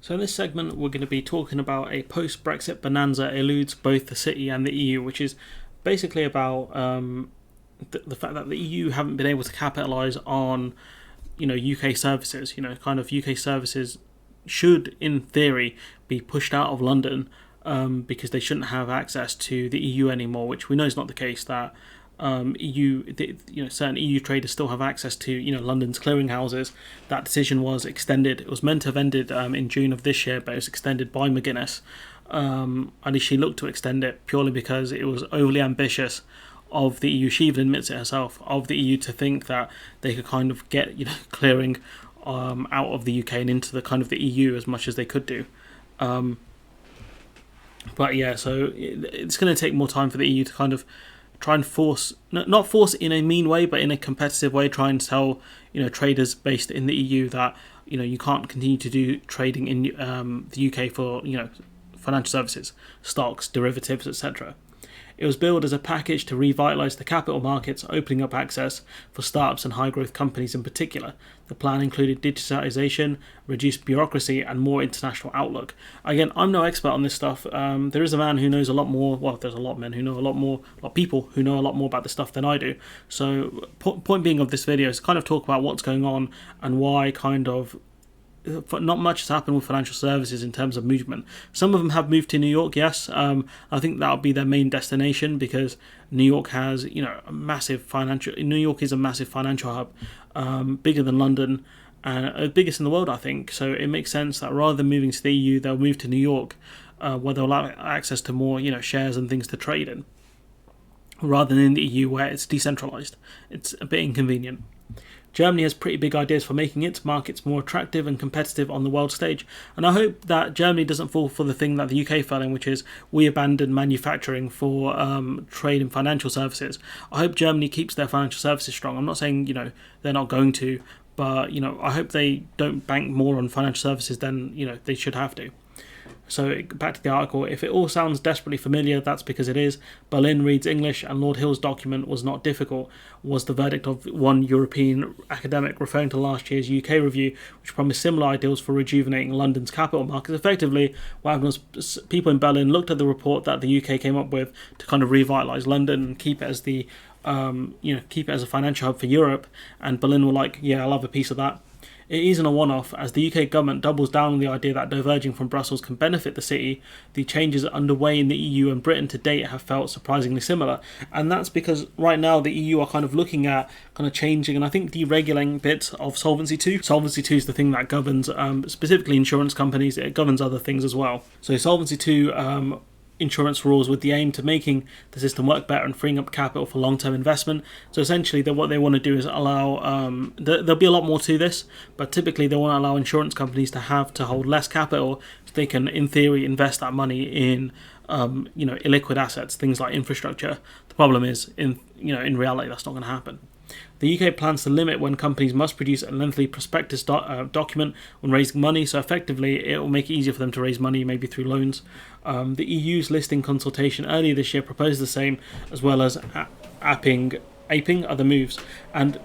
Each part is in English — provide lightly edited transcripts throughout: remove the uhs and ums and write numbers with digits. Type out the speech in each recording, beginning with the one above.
So in this segment, we're going to be talking about a post-Brexit bonanza eludes both the city and the EU, which is basically about the fact that the EU haven't been able to capitalise on, UK services. Kind of UK services should, in theory, be pushed out of London because they shouldn't have access to the EU anymore, which we know is not the case. That certain EU traders still have access to London's clearinghouses. That decision was extended. It was meant to have ended in June of this year, but it was extended by McGuinness. And she looked to extend it purely because it was overly ambitious of the EU. She even admits it herself, of the EU, to think that they could kind of get clearing out of the UK and into the kind of the EU as much as they could do. But yeah, so it's going to take more time for the EU to kind of try and force, not force in a mean way, but in a competitive way, try and tell traders based in the EU that you can't continue to do trading in the UK for financial services, stocks, derivatives, etc. It was billed as a package to revitalise the capital markets, opening up access for startups and high-growth companies in particular. The plan included digitisation, reduced bureaucracy, and more international outlook. Again, I'm no expert on this stuff. There is a man who knows a lot more. Well, there's a lot of men who know a lot more, a lot of people who know a lot more about this stuff than I do. So, point being of this video is to kind of talk about what's going on and why not much has happened with financial services in terms of movement. Some of them have moved to New York, yes. I think that'll be their main destination because New York has, a massive financial. New York is a massive financial hub, bigger than London, and biggest in the world, I think. So it makes sense that rather than moving to the EU, they'll move to New York, where they'll have access to more, shares and things to trade in, rather than in the EU where it's decentralized. It's a bit inconvenient. Germany has pretty big ideas for making its markets more attractive and competitive on the world stage, and I hope that Germany doesn't fall for the thing that the UK fell in, which is we abandon manufacturing for trade and financial services. I hope Germany keeps their financial services strong. I'm not saying they're not going to, but I hope they don't bank more on financial services than they should have to. So back to the article. If it all sounds desperately familiar, that's because it is. Berlin reads English, and Lord Hill's document was not difficult, was the verdict of one European academic referring to last year's UK review, which promised similar ideals for rejuvenating London's capital markets. Effectively, what happened was people in Berlin looked at the report that the UK came up with to kind of revitalise London and keep it as the keep it as a financial hub for Europe, and Berlin were like, yeah, I'll have a piece of that. It isn't a one-off, as the UK government doubles down on the idea that diverging from Brussels can benefit the city. The changes underway in the EU and Britain to date have felt surprisingly similar, and that's because right now the EU are kind of looking at kind of changing and I think deregulating bits of Solvency 2. Solvency 2 is the thing that governs specifically insurance companies. It governs other things as well. So Solvency 2 insurance rules with the aim to making the system work better and freeing up capital for long-term investment. So essentially what they want to do is allow, there'll be a lot more to this, but typically they want to allow insurance companies to hold less capital so they can, in theory, invest that money in illiquid assets, things like infrastructure. The problem is, in reality, that's not going to happen. The UK plans to limit when companies must produce a lengthy prospectus document when raising money, so effectively it will make it easier for them to raise money, maybe through loans. The EU's listing consultation earlier this year proposed the same, as well as aping other moves. And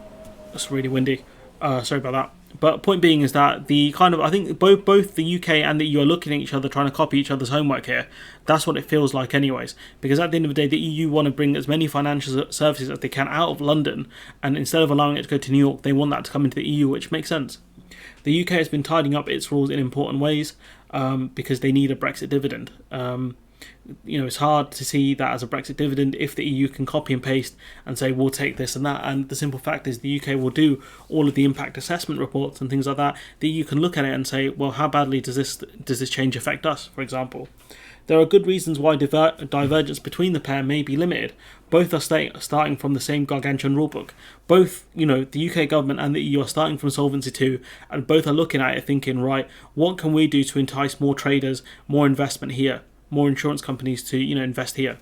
it's really windy. Sorry about that. But point being is that I think both the UK and the EU are looking at each other, trying to copy each other's homework here. That's what it feels like anyways. Because at the end of the day, the EU want to bring as many financial services as they can out of London, and instead of allowing it to go to New York, they want that to come into the EU, which makes sense. The UK has been tidying up its rules in important ways because they need a Brexit dividend. It's hard to see that as a Brexit dividend if the EU can copy and paste and say we'll take this and that, and the simple fact is the UK will do all of the impact assessment reports and things like that. The EU can look at it and say, well, how badly does this change affect us, for example. There are good reasons why divergence between the pair may be limited. Both are starting from the same gargantuan rulebook. Both, the UK government and the EU are starting from Solvency 2, and both are looking at it thinking, right, what can we do to entice more traders, more investment here, more insurance companies to invest here.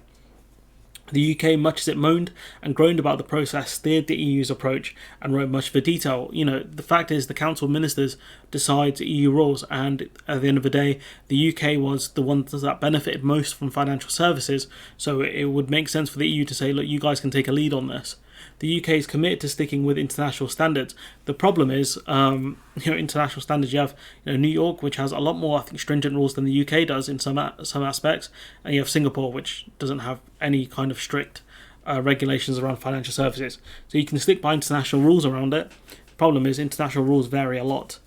The UK, much as it moaned and groaned about the process, steered the EU's approach and wrote much of the detail. The fact is the Council of Ministers decides EU rules, and at the end of the day, the UK was the ones that benefited most from financial services, so it would make sense for the EU to say, look, you guys can take a lead on this. the UK is committed to sticking with international standards. The problem is, international standards. You have New York, which has a lot more, I think, stringent rules than the UK does in some aspects, and you have Singapore, which doesn't have any kind of strict regulations around financial services. So you can stick by international rules around it. The problem is international rules vary a lot.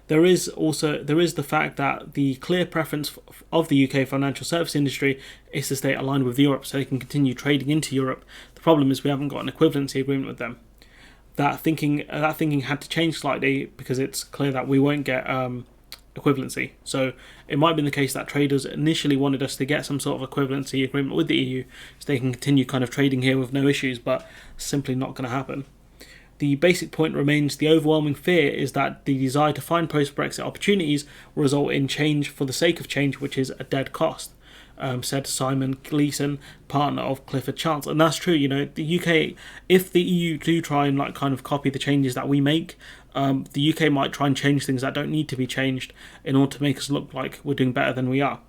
There is the fact that the clear preference of the UK financial service industry is to stay aligned with Europe so they can continue trading into Europe. The problem is we haven't got an equivalency agreement with them. That thinking had to change slightly because it's clear that we won't get equivalency. So it might be the case that traders initially wanted us to get some sort of equivalency agreement with the EU so they can continue kind of trading here with no issues, but simply not going to happen. The basic point remains the overwhelming fear is that the desire to find post-Brexit opportunities will result in change for the sake of change, which is a dead cost, said Simon Gleeson, partner of Clifford Chance. And that's true, the UK, if the EU do try and kind of copy the changes that we make, the UK might try and change things that don't need to be changed in order to make us look like we're doing better than we are.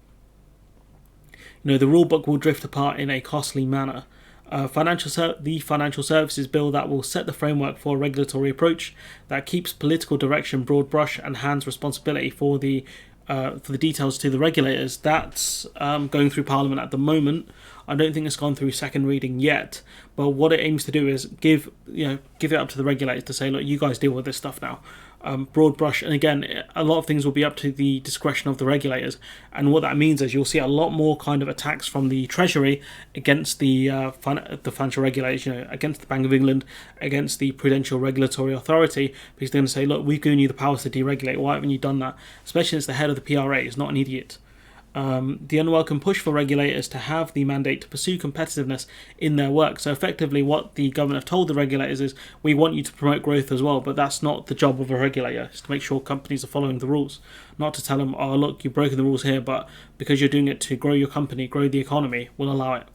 The rulebook will drift apart in a costly manner. The financial services bill that will set the framework for a regulatory approach that keeps political direction broad brush and hands responsibility for the details to the regulators. That's going through Parliament at the moment. I don't think it's gone through second reading yet, but what it aims to do is give it up to the regulators to say, look, you guys deal with this stuff now. Broad brush, and again, a lot of things will be up to the discretion of the regulators, and what that means is you'll see a lot more kind of attacks from the Treasury against the financial regulators, against the Bank of England, against the Prudential Regulatory Authority, because they're going to say, look, we've given you the powers to deregulate, why haven't you done that? Especially since the head of the PRA is not an idiot. The unwelcome push for regulators to have the mandate to pursue competitiveness in their work. So effectively what the government have told the regulators is, we want you to promote growth as well, but that's not the job of a regulator. It's to make sure companies are following the rules, not to tell them, oh look, you've broken the rules here, but because you're doing it to grow your company, grow the economy, we'll allow it.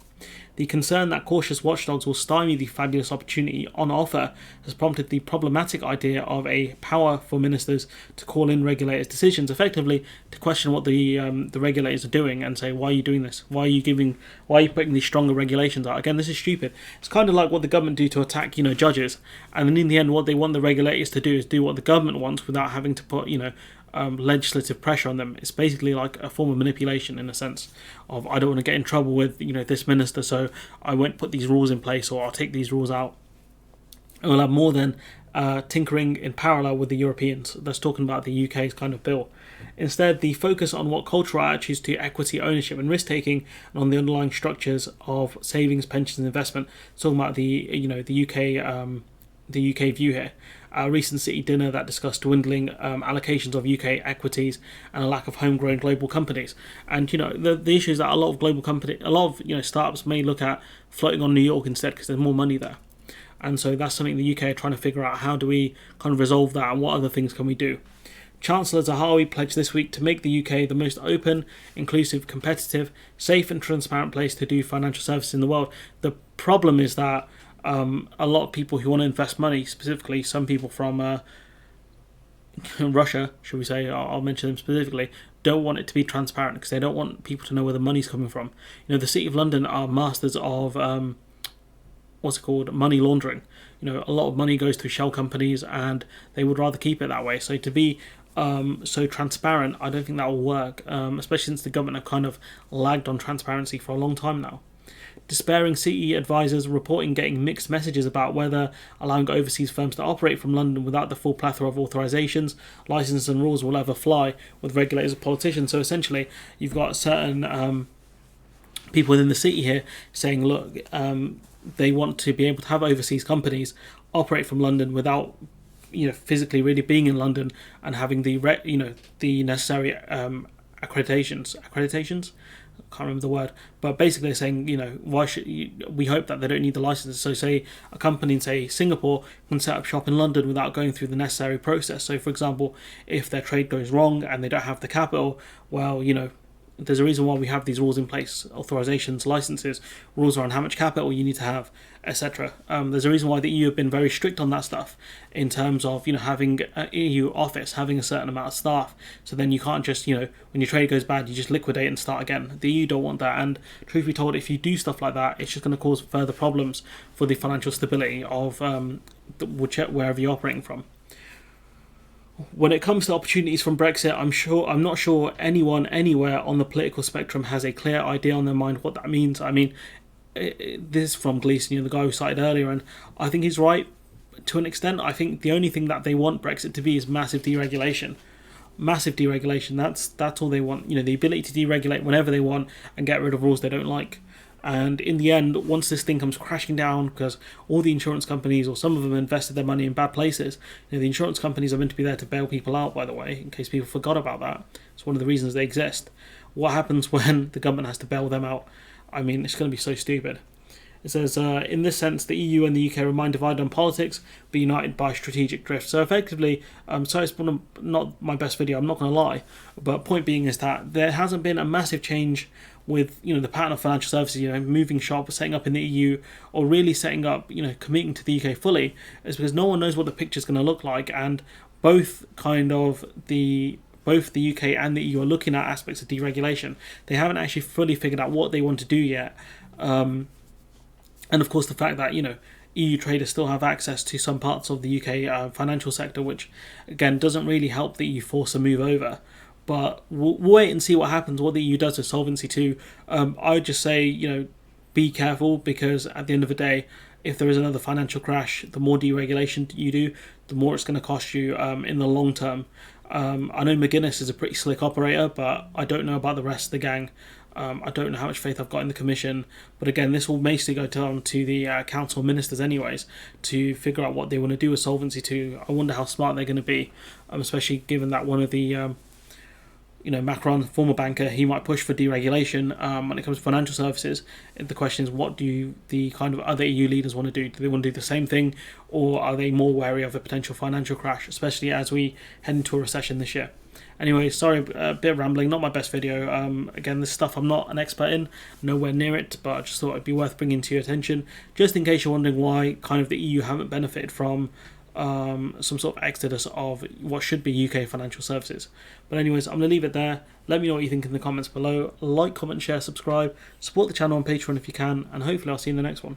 The concern that cautious watchdogs will stymie the fabulous opportunity on offer has prompted the problematic idea of a power for ministers to call in regulators' decisions, effectively to question what the regulators are doing and say, why are you doing this? Why are you putting these stronger regulations out? Again, this is stupid. It's kind of like what the government do to attack, judges, and then in the end, what they want the regulators to do is do what the government wants without having to put, legislative pressure on them. It's basically like a form of manipulation in a sense of, I don't want to get in trouble with this minister, so I won't put these rules in place, or I'll take these rules out. And we'll have more than tinkering in parallel with the Europeans. That's talking about the UK's kind of bill. Instead, the focus on what cultural attitudes to equity ownership and risk taking, and on the underlying structures of savings, pensions, and investment. Talking about the UK view here. A recent City dinner that discussed dwindling allocations of UK equities and a lack of homegrown global companies. And the issue is that a lot of startups may look at floating on New York instead because there's more money there. And so that's something the UK are trying to figure out, how do we kind of resolve that, and what other things can we do. Chancellor Zahawi pledged this week to make the UK the most open, inclusive, competitive, safe and transparent place to do financial services in the world. The problem is that a lot of people who want to invest money, specifically some people from Russia, should we say, I'll mention them specifically, don't want it to be transparent because they don't want people to know where the money's coming from. The City of London are masters of money laundering. A lot of money goes through shell companies and they would rather keep it that way. So to be so transparent, I don't think that will work, especially since the government have kind of lagged on transparency for a long time now. Despairing CE advisors reporting getting mixed messages about whether allowing overseas firms to operate from London without the full plethora of authorisations, licenses and rules will ever fly with regulators and politicians. So essentially, you've got certain people within the city here saying, look, they want to be able to have overseas companies operate from London without physically really being in London and having the necessary accreditations. I can't remember the word, but basically they're saying, why should we hope that they don't need the licenses. So say a company in, say, Singapore can set up shop in London without going through the necessary process. So for example, if their trade goes wrong and they don't have the capital, well, there's a reason why we have these rules in place: authorizations, licenses, rules around how much capital you need to have, etc. There's a reason why the EU have been very strict on that stuff in terms of having an EU office, having a certain amount of staff. So then you can't just when your trade goes bad, you just liquidate and start again. The EU don't want that, and truth be told, if you do stuff like that, it's just going to cause further problems for the financial stability of wherever you're operating from. When it comes to opportunities from Brexit, I'm not sure anyone anywhere on the political spectrum has a clear idea on their mind what that means. I mean, this is from Gleeson, the guy who cited earlier, and I think he's right to an extent. I think the only thing that they want Brexit to be is massive deregulation. Massive deregulation. That's all they want. The ability to deregulate whenever they want and get rid of rules they don't like. And in the end, once this thing comes crashing down, because all the insurance companies, or some of them, invested their money in bad places, the insurance companies are meant to be there to bail people out, by the way, in case people forgot about that. It's one of the reasons they exist. What happens when the government has to bail them out? I mean, it's going to be so stupid. It says, in this sense, the EU and the UK remain divided on politics, but united by strategic drift. So effectively, so it's not my best video, I'm not going to lie, but point being is that there hasn't been a massive change with the pattern of financial services, moving shop, setting up in the EU, or really setting up, committing to the UK fully, is because no one knows what the picture's going to look like, and both the UK and the EU are looking at aspects of deregulation. They haven't actually fully figured out what they want to do yet. And of course the fact that, EU traders still have access to some parts of the UK financial sector, which again doesn't really help the EU force a move over. But we'll wait and see what happens, what the EU does with Solvency 2. I would just say, be careful, because at the end of the day, if there is another financial crash, the more deregulation you do, the more it's going to cost you in the long term. I know McGuinness is a pretty slick operator, but I don't know about the rest of the gang. I don't know how much faith I've got in the Commission. But again, this will basically go down to the Council of Ministers anyways, to figure out what they want to do with Solvency 2. I wonder how smart they're going to be, especially given that one of the... Macron, former banker, he might push for deregulation when it comes to financial services. The question is, what do the kind of other EU leaders want to do? Do they want to do the same thing, or are they more wary of a potential financial crash, especially as we head into a recession this year? Anyway, sorry, a bit rambling, not my best video. Again, this stuff I'm not an expert in, nowhere near it, but I just thought it'd be worth bringing to your attention, just in case you're wondering why kind of the EU haven't benefited from some sort of exodus of what should be UK financial services. But anyways, I'm going to leave it there. Let me know what you think in the comments below. Like, comment, share, subscribe. Support the channel on Patreon if you can, and hopefully I'll see you in the next one.